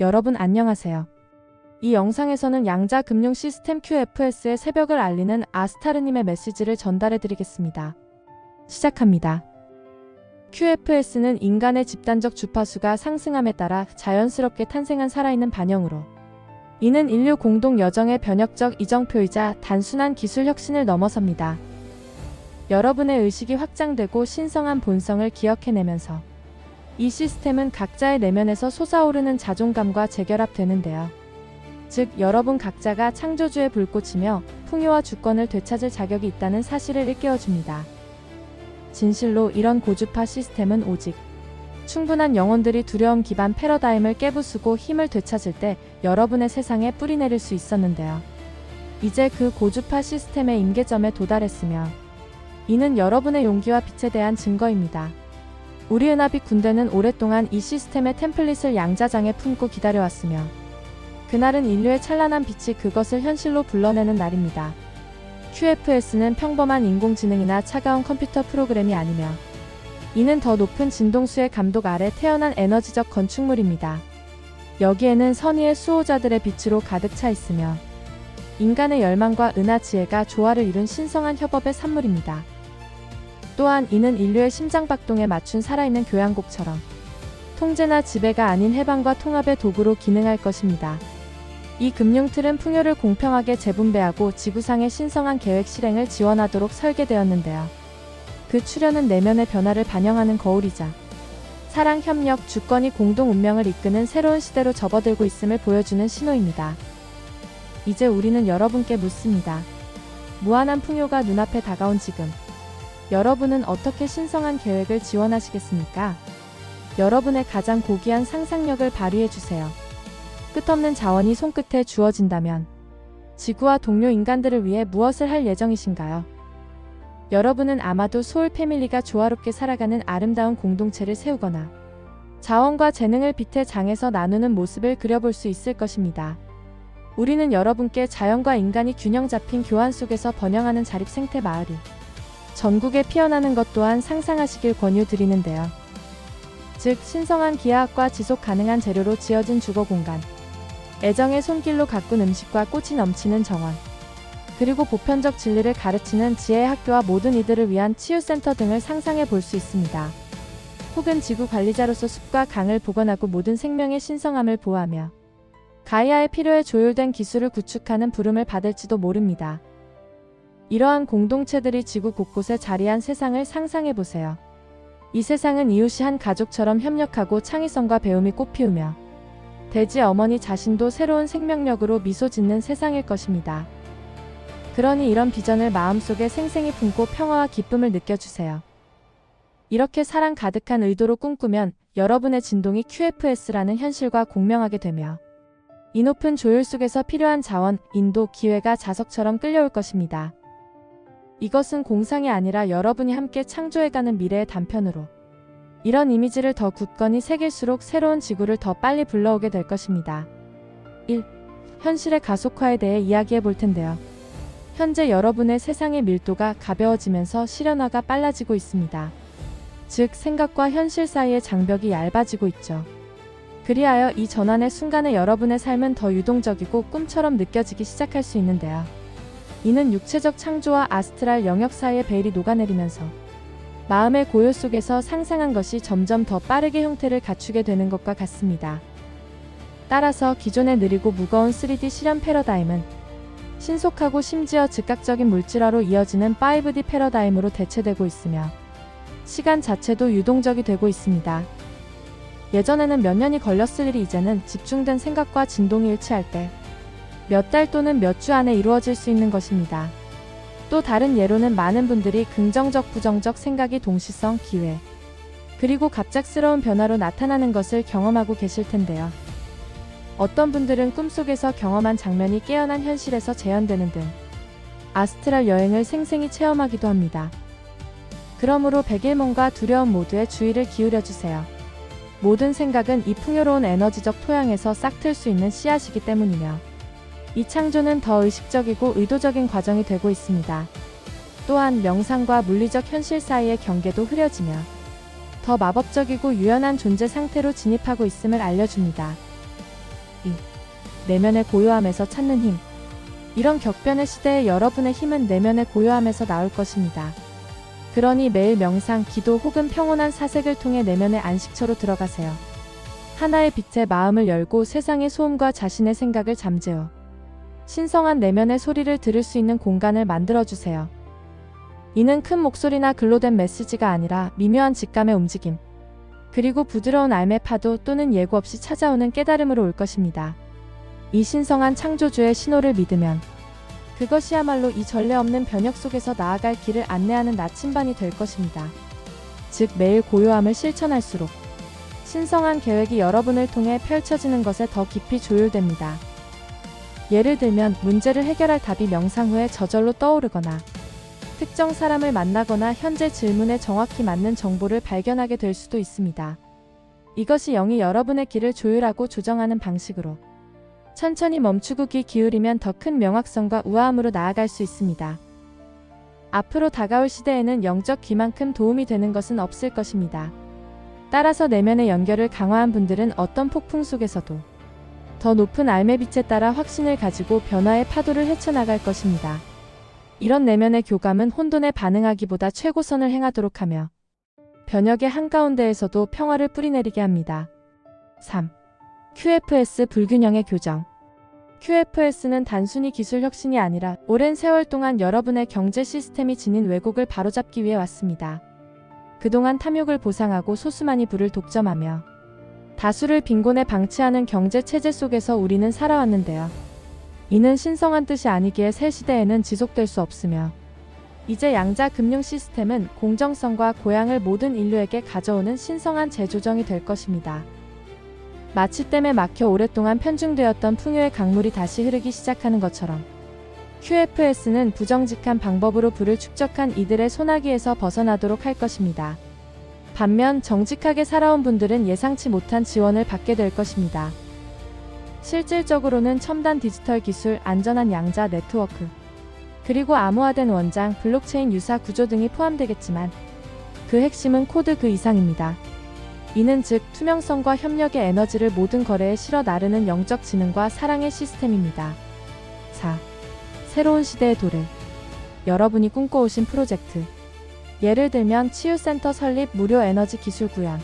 여러분 안녕하세요. 이 영상에서는 양자 금융 시스템 QFS의 새벽을 알리는 아스타르님의 메시지를 전달해 드리겠습니다. 시작합니다. QFS는 인간의 집단적 주파수가 상승함에 따라 자연스럽게 탄생한 살아있는 반영으로, 이는 인류 공동 여정의 변혁적 이정표이자 단순한 기술 혁신을 넘어섭니다. 여러분의 의식이 확장되고 신성한 본성을 기억해내면서 이 시스템은 각자의 내면에서 솟아오르는 자존감과 재결합되는데요. 즉, 여러분 각자가 창조주의 불꽃이며 풍요와 주권을 되찾을 자격이 있다는 사실을 일깨워줍니다. 진실로 이런 고주파 시스템은 오직 충분한 영혼들이 두려움 기반 패러다임을 깨부수고 힘을 되찾을 때 여러분의 세상에 뿌리내릴 수 있었는데요. 이제 그 고주파 시스템의 임계점에 도달했으며, 이는 여러분의 용기와 빛에 대한 증거입니다. 우리 은하빛 군대는 오랫동안 이 시스템의 템플릿을 양자장에 품고 기다려왔으며, 그날은 인류의 찬란한 빛이 그것을 현실로 불러내는 날입니다. QFS는 평범한 인공지능이나 차가운 컴퓨터 프로그램이 아니며, 이는 더 높은 진동수의 감독 아래 태어난 에너지적 건축물입니다. 여기에는 선의의 수호자들의 빛으로 가득 차 있으며, 인간의 열망과 은하 지혜가 조화를 이룬 신성한 협업의 산물입니다. 또한 이는 인류의 심장박동에 맞춘 살아있는 교향곡처럼 통제나 지배가 아닌 해방과 통합의 도구로 기능할 것입니다. 이 금융틀은 풍요를 공평하게 재분배하고 지구상의 신성한 계획 실행을 지원하도록 설계되었는데요. 그 출현은 내면의 변화를 반영하는 거울이자 사랑, 협력, 주권이 공동 운명을 이끄는 새로운 시대로 접어들고 있음을 보여주는 신호입니다. 이제 우리는 여러분께 묻습니다. 무한한 풍요가 눈앞에 다가온 지금, 여러분은 어떻게 신성한 계획을 지원하시겠습니까? 여러분의 가장 고귀한 상상력을 발휘해주세요. 끝없는 자원이 손끝에 주어진다면 지구와 동료 인간들을 위해 무엇을 할 예정이신가요? 여러분은 아마도 소울 패밀리가 조화롭게 살아가는 아름다운 공동체를 세우거나 자원과 재능을 빛의 장에서 나누는 모습을 그려볼 수 있을 것입니다. 우리는 여러분께 자연과 인간이 균형 잡힌 교환 속에서 번영하는 자립 생태 마을이 전국에 피어나는 것 또한 상상하시길 권유드리는데요. 즉, 신성한 기하학과 지속 가능한 재료로 지어진 주거 공간, 애정의 손길로 가꾼 음식과 꽃이 넘치는 정원, 그리고 보편적 진리를 가르치는 지혜의 학교와 모든 이들을 위한 치유센터 등을 상상해 볼 수 있습니다. 혹은 지구 관리자로서 숲과 강을 복원하고 모든 생명의 신성함을 보호하며 가이아의 필요에 조율된 기술을 구축하는 부름을 받을지도 모릅니다. 이러한 공동체들이 지구 곳곳에 자리한 세상을 상상해 보세요. 이 세상은 이웃이 한 가족처럼 협력하고 창의성과 배움이 꽃피우며 대지 어머니 자신도 새로운 생명력으로 미소 짓는 세상일 것입니다. 그러니 이런 비전을 마음속에 생생히 품고 평화와 기쁨을 느껴주세요. 이렇게 사랑 가득한 의도로 꿈꾸면 여러분의 진동이 QFS라는 현실과 공명하게 되며, 이 높은 조율 속에서 필요한 자원, 인도, 기회가 자석처럼 끌려올 것입니다. 이것은 공상이 아니라 여러분이 함께 창조해가는 미래의 단편으로, 이런 이미지를 더 굳건히 새길수록 새로운 지구를 더 빨리 불러오게 될 것입니다. 1. 현실의 가속화에 대해 이야기해 볼 텐데요. 현재 여러분의 세상의 밀도가 가벼워지면서 실현화가 빨라지고 있습니다. 즉, 생각과 현실 사이의 장벽이 얇아지고 있죠. 그리하여 이 전환의 순간에 여러분의 삶은 더 유동적이고 꿈처럼 느껴지기 시작할 수 있는데요. 이는 육체적 창조와 아스트랄 영역 사이의 베일이 녹아내리면서 마음의 고요 속에서 상상한 것이 점점 더 빠르게 형태를 갖추게 되는 것과 같습니다. 따라서 기존의 느리고 무거운 3D 실현 패러다임은 신속하고 심지어 즉각적인 물질화로 이어지는 5D 패러다임으로 대체되고 있으며, 시간 자체도 유동적이 되고 있습니다. 예전에는 몇 년이 걸렸을 일이 이제는 집중된 생각과 진동이 일치할 때 몇 달 또는 몇 주 안에 이루어질 수 있는 것입니다. 또 다른 예로는 많은 분들이 긍정적, 부정적 생각이 동시성, 기회, 그리고 갑작스러운 변화로 나타나는 것을 경험하고 계실 텐데요. 어떤 분들은 꿈속에서 경험한 장면이 깨어난 현실에서 재현되는 등 아스트랄 여행을 생생히 체험하기도 합니다. 그러므로 백일몽과 두려움 모두에 주의를 기울여주세요. 모든 생각은 이 풍요로운 에너지적 토양에서 싹틀 수 있는 씨앗이기 때문이며, 이 창조는 더 의식적이고 의도적인 과정이 되고 있습니다. 또한 명상과 물리적 현실 사이의 경계도 흐려지며 더 마법적이고 유연한 존재 상태로 진입하고 있음을 알려줍니다. 2. 내면의 고요함에서 찾는 힘. 이런 격변의 시대에 여러분의 힘은 내면의 고요함에서 나올 것입니다. 그러니 매일 명상, 기도 혹은 평온한 사색을 통해 내면의 안식처로 들어가세요. 하나의 빛에 마음을 열고 세상의 소음과 자신의 생각을 잠재워 신성한 내면의 소리를 들을 수 있는 공간을 만들어주세요. 이는 큰 목소리나 글로 된 메시지가 아니라 미묘한 직감의 움직임, 그리고 부드러운 알매 파도 또는 예고 없이 찾아오는 깨달음으로 올 것입니다. 이 신성한 창조주의 신호를 믿으면 그것이야말로 이 전례 없는 변혁 속에서 나아갈 길을 안내하는 나침반이 될 것입니다. 즉 매일 고요함을 실천할수록 신성한 계획이 여러분을 통해 펼쳐지는 것에 더 깊이 조율됩니다. 예를 들면 문제를 해결할 답이 명상 후에 저절로 떠오르거나 특정 사람을 만나거나 현재 질문에 정확히 맞는 정보를 발견하게 될 수도 있습니다. 이것이 영이 여러분의 길을 조율하고 조정하는 방식으로 천천히 멈추고 귀 기울이면 더 큰 명확성과 우아함으로 나아갈 수 있습니다. 앞으로 다가올 시대에는 영적 귀만큼 도움이 되는 것은 없을 것입니다. 따라서 내면의 연결을 강화한 분들은 어떤 폭풍 속에서도 더 높은 알매빛에 따라 확신을 가지고 변화의 파도를 헤쳐나갈 것입니다. 이런 내면의 교감은 혼돈에 반응하기보다 최고선을 행하도록 하며 변혁의 한가운데에서도 평화를 뿌리내리게 합니다. 3. QFS 불균형의 교정. QFS는 단순히 기술 혁신이 아니라 오랜 세월 동안 여러분의 경제 시스템이 지닌 왜곡을 바로잡기 위해 왔습니다. 그동안 탐욕을 보상하고 소수만이 부를 독점하며 다수를 빈곤에 방치하는 경제 체제 속에서 우리는 살아왔는데요. 이는 신성한 뜻이 아니기에 새 시대에는 지속될 수 없으며 이제 양자 금융 시스템은 공정성과 고양을 모든 인류에게 가져오는 신성한 재조정이 될 것입니다. 마치 댐에 막혀 오랫동안 편중되었던 풍요의 강물이 다시 흐르기 시작하는 것처럼 QFS는 부정직한 방법으로 부를 축적한 이들의 소나기에서 벗어나도록 할 것입니다. 반면 정직하게 살아온 분들은 예상치 못한 지원을 받게 될 것입니다. 실질적으로는 첨단 디지털 기술, 안전한 양자 네트워크, 그리고 암호화된 원장, 블록체인 유사 구조 등이 포함되겠지만 그 핵심은 코드 그 이상입니다. 이는 즉 투명성과 협력의 에너지를 모든 거래에 실어 나르는 영적 지능과 사랑의 시스템입니다. 4. 새로운 시대의 도래. 여러분이 꿈꿔오신 프로젝트. 예를 들면 치유센터 설립, 무료 에너지 기술 구현,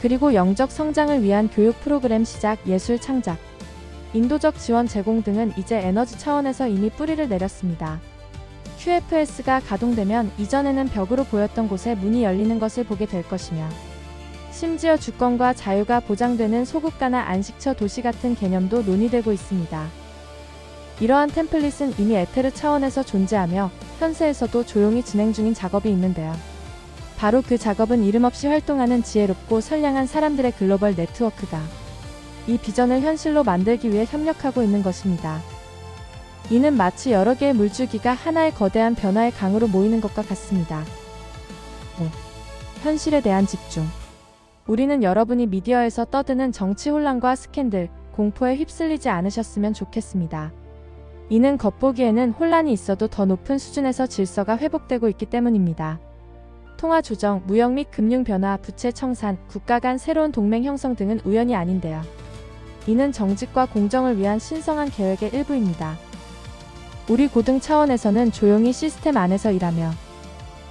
그리고 영적 성장을 위한 교육 프로그램 시작, 예술 창작, 인도적 지원 제공 등은 이제 에너지 차원에서 이미 뿌리를 내렸습니다. QFS가 가동되면 이전에는 벽으로 보였던 곳에 문이 열리는 것을 보게 될 것이며 심지어 주권과 자유가 보장되는 소국가나 안식처 도시 같은 개념도 논의되고 있습니다. 이러한 템플릿은 이미 에테르 차원에서 존재하며 현세에서도 조용히 진행 중인 작업이 있는데요. 바로 그 작업은 이름 없이 활동하는 지혜롭고 선량한 사람들의 글로벌 네트워크가 이 비전을 현실로 만들기 위해 협력하고 있는 것입니다. 이는 마치 여러 개의 물줄기가 하나의 거대한 변화의 강으로 모이는 것과 같습니다. 5. 현실에 대한 집중. 우리는 여러분이 미디어에서 떠드는 정치 혼란과 스캔들, 공포에 휩쓸리지 않으셨으면 좋겠습니다. 이는 겉보기에는 혼란이 있어도 더 높은 수준에서 질서가 회복되고 있기 때문입니다. 통화 조정, 무역 및 금융 변화, 부채 청산, 국가 간 새로운 동맹 형성 등은 우연이 아닌데요. 이는 정직과 공정을 위한 신성한 계획의 일부입니다. 우리 고등 차원에서는 조용히 시스템 안에서 일하며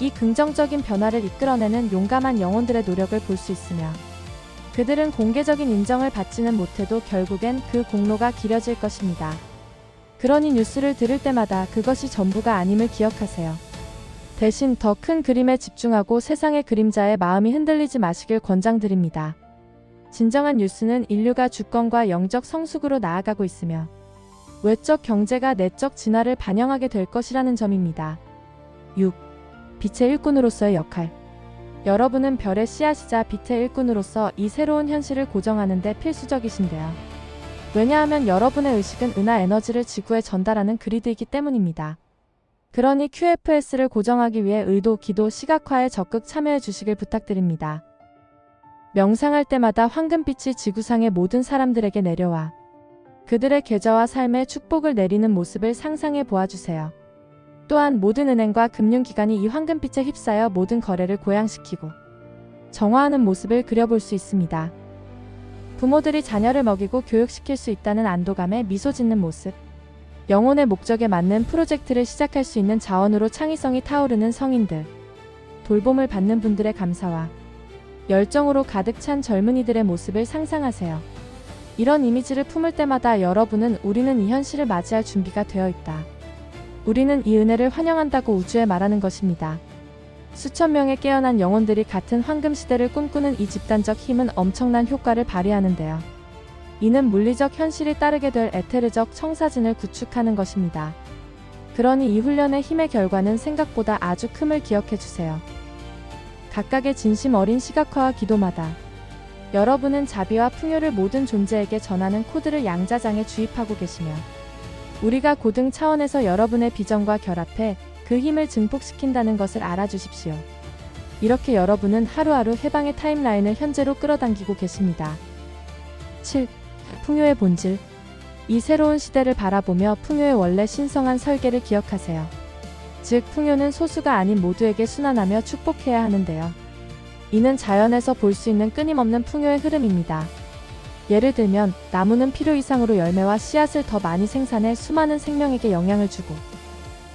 이 긍정적인 변화를 이끌어내는 용감한 영혼들의 노력을 볼 수 있으며 그들은 공개적인 인정을 받지는 못해도 결국엔 그 공로가 기려질 것입니다. 그러니 뉴스를 들을 때마다 그것이 전부가 아님을 기억하세요. 대신 더 큰 그림에 집중하고 세상의 그림자에 마음이 흔들리지 마시길 권장드립니다. 진정한 뉴스는 인류가 주권과 영적 성숙으로 나아가고 있으며 외적 경제가 내적 진화를 반영하게 될 것이라는 점입니다. 6. 빛의 일꾼으로서의 역할. 여러분은 별의 씨앗이자 빛의 일꾼으로서 이 새로운 현실을 고정하는 데 필수적이신데요. 왜냐하면 여러분의 의식은 은하 에너지를 지구에 전달하는 그리드이기 때문입니다. 그러니 QFS를 고정하기 위해 의도, 기도, 시각화에 적극 참여해 주시길 부탁드립니다. 명상할 때마다 황금빛이 지구상의 모든 사람들에게 내려와 그들의 계좌와 삶에 축복을 내리는 모습을 상상해 보아주세요. 또한 모든 은행과 금융기관이 이 황금빛에 휩싸여 모든 거래를 고양시키고 정화하는 모습을 그려볼 수 있습니다. 부모들이 자녀를 먹이고 교육시킬 수 있다는 안도감에 미소 짓는 모습. 영혼의 목적에 맞는 프로젝트를 시작할 수 있는 자원으로 창의성이 타오르는 성인들. 돌봄을 받는 분들의 감사와 열정으로 가득 찬 젊은이들의 모습을 상상하세요. 이런 이미지를 품을 때마다 여러분은 우리는 이 현실을 맞이할 준비가 되어 있다. 우리는 이 은혜를 환영한다고 우주에 말하는 것입니다. 수천 명의 깨어난 영혼들이 같은 황금 시대를 꿈꾸는 이 집단적 힘은 엄청난 효과를 발휘하는데요. 이는 물리적 현실이 따르게 될 에테르적 청사진을 구축하는 것입니다. 그러니 이 훈련의 힘의 결과는 생각보다 아주 큼을 기억해 주세요. 각각의 진심 어린 시각화와 기도마다 여러분은 자비와 풍요를 모든 존재에게 전하는 코드를 양자장에 주입하고 계시며 우리가 고등 차원에서 여러분의 비전과 결합해 그 힘을 증폭시킨다는 것을 알아주십시오. 이렇게 여러분은 하루하루 해방의 타임라인을 현재로 끌어당기고 계십니다. 7. 풍요의 본질. 이 새로운 시대를 바라보며 풍요의 원래 신성한 설계를 기억하세요. 즉, 풍요는 소수가 아닌 모두에게 순환하며 축복해야 하는데요. 이는 자연에서 볼 수 있는 끊임없는 풍요의 흐름입니다. 예를 들면 나무는 필요 이상으로 열매와 씨앗을 더 많이 생산해 수많은 생명에게 영향을 주고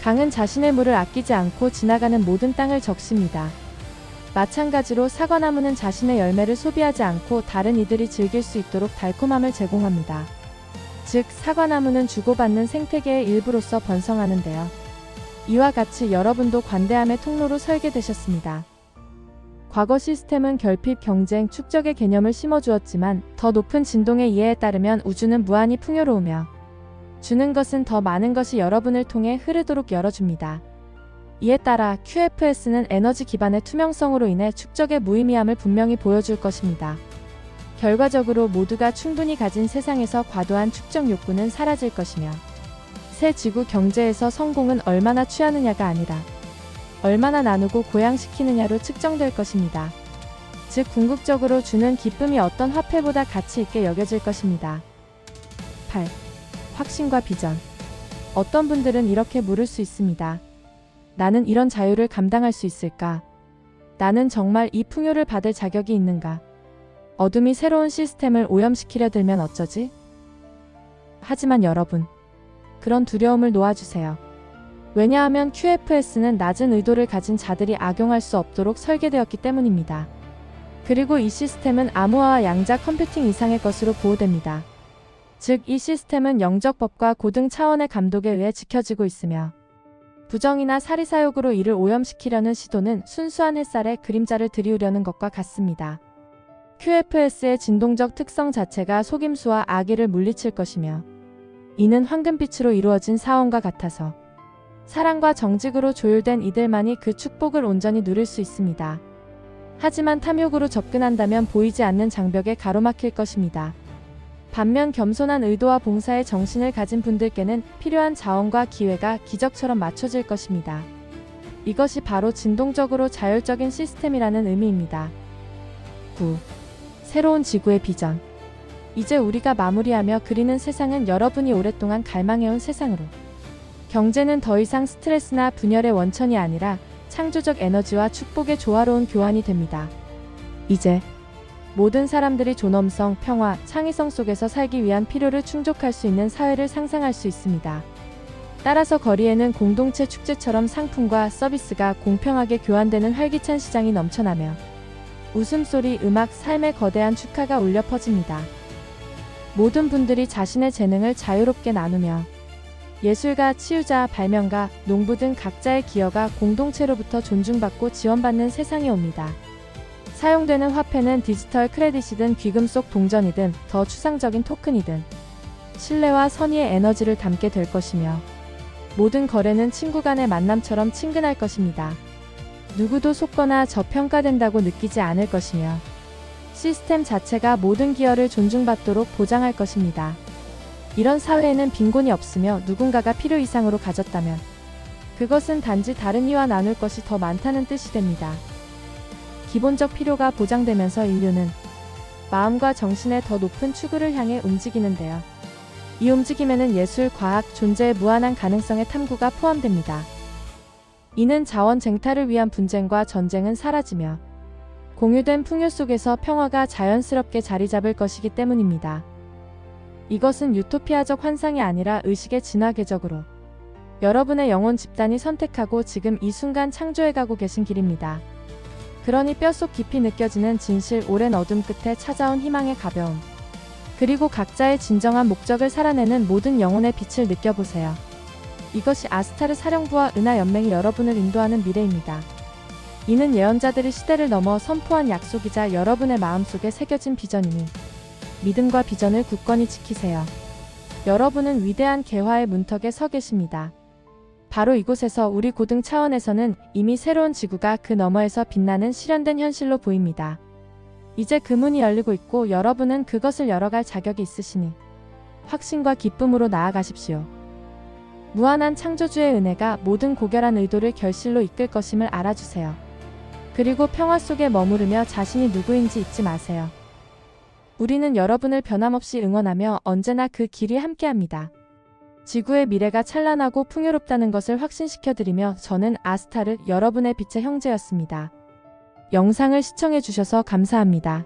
강은 자신의 물을 아끼지 않고 지나가는 모든 땅을 적십니다. 마찬가지로 사과나무는 자신의 열매를 소비하지 않고 다른 이들이 즐길 수 있도록 달콤함을 제공합니다. 즉, 사과나무는 주고받는 생태계의 일부로서 번성하는데요. 이와 같이 여러분도 관대함의 통로로 설계되셨습니다. 과거 시스템은 결핍, 경쟁, 축적의 개념을 심어주었지만 더 높은 진동의 이해에 따르면 우주는 무한히 풍요로우며 주는 것은 더 많은 것이 여러분을 통해 흐르도록 열어줍니다. 이에 따라 QFS는 에너지 기반의 투명성으로 인해 축적의 무의미함을 분명히 보여줄 것입니다. 결과적으로 모두가 충분히 가진 세상에서 과도한 축적 욕구는 사라질 것이며 새 지구 경제에서 성공은 얼마나 취하느냐가 아니라 얼마나 나누고 고양시키느냐로 측정될 것입니다. 즉, 궁극적으로 주는 기쁨이 어떤 화폐보다 가치 있게 여겨질 것입니다. 8. 확신과 비전. 어떤 분들은 이렇게 물을 수 있습니다. 나는 이런 자유를 감당할 수 있을까? 나는 정말 이 풍요를 받을 자격이 있는가? 어둠이 새로운 시스템을 오염시키려 들면 어쩌지? 하지만 여러분, 그런 두려움을 놓아주세요. 왜냐하면 QFS는 낮은 의도를 가진 자들이 악용할 수 없도록 설계되었기 때문입니다. 그리고 이 시스템은 암호화와 양자 컴퓨팅 이상의 것으로 보호됩니다. 즉, 이 시스템은 영적 법과 고등 차원의 감독에 의해 지켜지고 있으며 부정이나 사리사욕으로 이를 오염시키려는 시도는 순수한 햇살에 그림자를 들이우려는 것과 같습니다. QFS의 진동적 특성 자체가 속임수와 악의를 물리칠 것이며 이는 황금빛으로 이루어진 사원과 같아서 사랑과 정직으로 조율된 이들만이 그 축복을 온전히 누릴 수 있습니다. 하지만 탐욕으로 접근한다면 보이지 않는 장벽에 가로막힐 것입니다. 반면 겸손한 의도와 봉사의 정신을 가진 분들께는 필요한 자원과 기회가 기적처럼 맞춰질 것입니다. 이것이 바로 진동적으로 자율적인 시스템이라는 의미입니다. 9. 새로운 지구의 비전. 이제 우리가 마무리하며 그리는 세상은 여러분이 오랫동안 갈망해온 세상으로 경제는 더 이상 스트레스나 분열의 원천이 아니라 창조적 에너지와 축복의 조화로운 교환이 됩니다. 이제 모든 사람들이 존엄성, 평화, 창의성 속에서 살기 위한 필요를 충족할 수 있는 사회를 상상할 수 있습니다. 따라서 거리에는 공동체 축제처럼 상품과 서비스가 공평하게 교환되는 활기찬 시장이 넘쳐나며 웃음소리, 음악, 삶의 거대한 축하가 울려 퍼집니다. 모든 분들이 자신의 재능을 자유롭게 나누며 예술가, 치유자, 발명가, 농부 등 각자의 기여가 공동체로부터 존중받고 지원받는 세상이 옵니다. 사용되는 화폐는 디지털 크레딧이든 귀금 속 동전이든 더 추상적인 토큰이든 신뢰와 선의의 에너지를 담게 될 것이며 모든 거래는 친구 간의 만남처럼 친근할 것입니다. 누구도 속거나 저평가된다고 느끼지 않을 것이며 시스템 자체가 모든 기여를 존중받도록 보장할 것입니다. 이런 사회에는 빈곤이 없으며 누군가가 필요 이상으로 가졌다면 그것은 단지 다른 이와 나눌 것이 더 많다는 뜻이 됩니다. 기본적 필요가 보장되면서 인류는 마음과 정신의 더 높은 추구를 향해 움직이는데요. 이 움직임에는 예술, 과학, 존재의 무한한 가능성의 탐구가 포함됩니다. 이는 자원 쟁탈을 위한 분쟁과 전쟁은 사라지며 공유된 풍요 속에서 평화가 자연스럽게 자리 잡을 것이기 때문입니다. 이것은 유토피아적 환상이 아니라 의식의 진화 궤적으로 여러분의 영혼 집단이 선택하고 지금 이 순간 창조해가고 계신 길입니다. 그러니 뼛속 깊이 느껴지는 진실, 오랜 어둠 끝에 찾아온 희망의 가벼움, 그리고 각자의 진정한 목적을 살아내는 모든 영혼의 빛을 느껴보세요. 이것이 아스타르 사령부와 은하 연맹이 여러분을 인도하는 미래입니다. 이는 예언자들이 시대를 넘어 선포한 약속이자 여러분의 마음속에 새겨진 비전이니 믿음과 비전을 굳건히 지키세요. 여러분은 위대한 개화의 문턱에 서 계십니다. 바로 이곳에서 우리 고등 차원에서는 이미 새로운 지구가 그 너머에서 빛나는 실현된 현실로 보입니다. 이제 그 문이 열리고 있고 여러분은 그것을 열어갈 자격이 있으시니 확신과 기쁨으로 나아가십시오. 무한한 창조주의 은혜가 모든 고결한 의도를 결실로 이끌 것임을 알아주세요. 그리고 평화 속에 머무르며 자신이 누구인지 잊지 마세요. 우리는 여러분을 변함없이 응원하며 언제나 그 길이 함께합니다. 지구의 미래가 찬란하고 풍요롭다는 것을 확신시켜드리며 저는 아스타르, 여러분의 빛의 형제였습니다. 영상을 시청해주셔서 감사합니다.